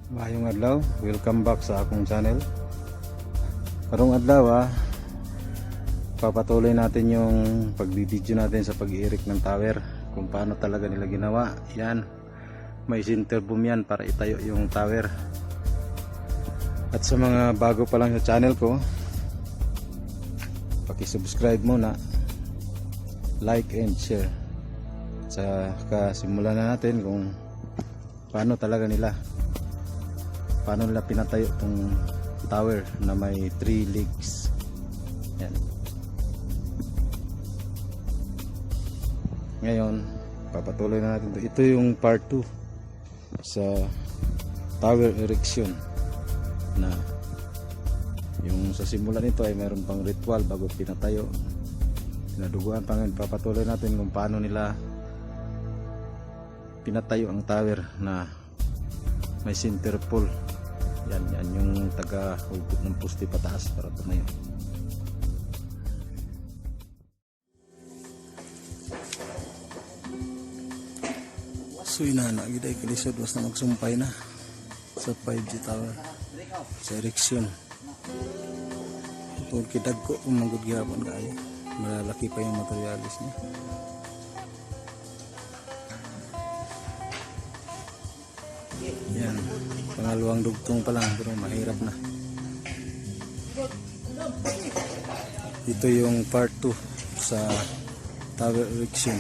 Mayong adlaw, welcome back sa akong channel. Karong adlaw papatuloy natin yung pagbibideo natin sa pag-i-erect ng tower, kung paano talaga nila ginawa. Yan, may center boom yan para itayo yung tower. At sa mga bago pa lang sa channel ko, paki-subscribe muna, like and share. Sa kasimulan na natin kung paano talaga nila pinatayo itong tower na may 3 legs. Yan. Ngayon papatuloy na natin ito yung part 2 sa tower erection, na yung sa simulan nito ay mayroon pang ritual bago pinatayo. Pinaduguan pa ngayon, papatuloy natin kung paano nila pinatayo ang tower na may center pole. Yan yung taga-hugot ng poste pataas para tumayo. So inana gid ay kalisod was na magsumpay na sa 5G tower sa erection. Tungkol kidag ko kung manggod gihapon kaayo, malalaki pa yung materialis niya. Yan, pangalawang dugtong pa lang pero mahirap na. Ito yung part 2 sa tower erection.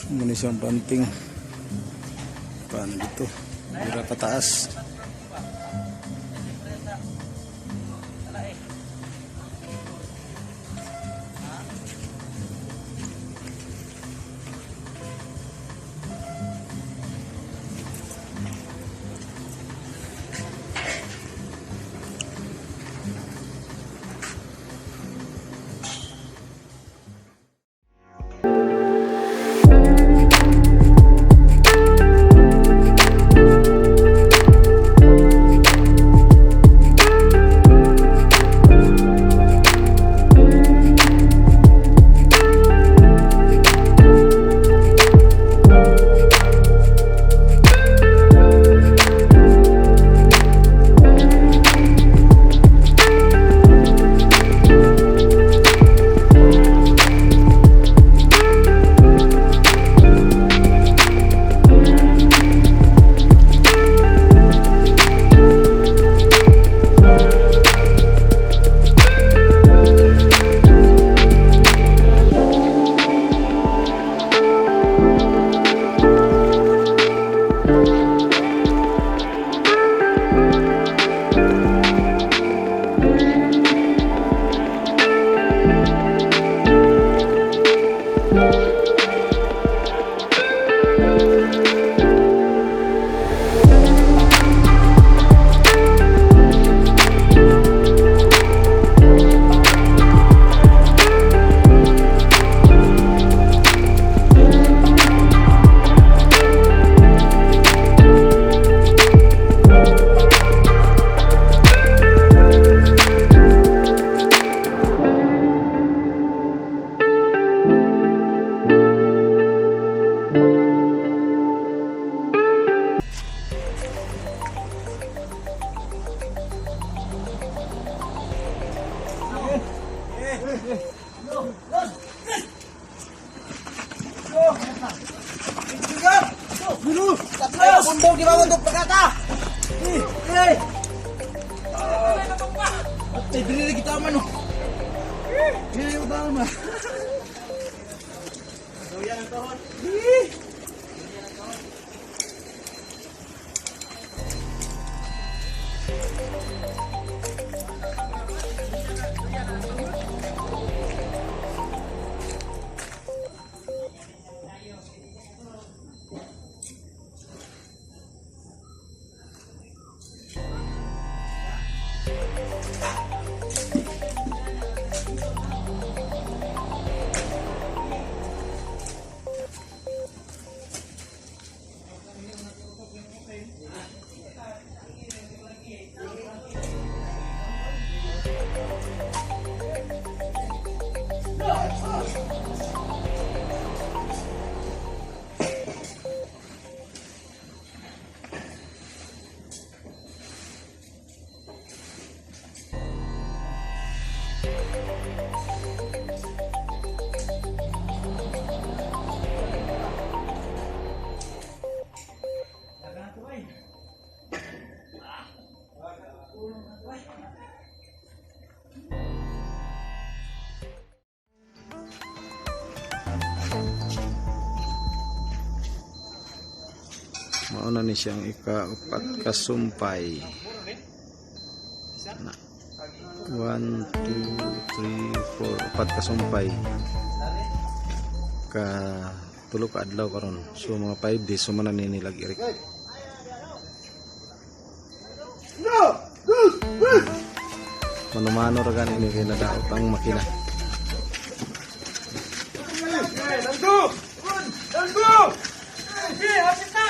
Muna siyang banting paano dito, mura pataas. Tayo bundok di bawah untuk berkata. Beri kita aman no. Ini utama. Doyan tahun. Mauna ni siyang ika-upat kasumpay. 1, 2, 3, 4 upat kasumpay. Ka tulo ka adlaw karon. So mga 5 days sumana ni nilag irik. Mano-mano ra gani ni kay nadaot ang makina. Let's go! Let's go! Hey, hapit na!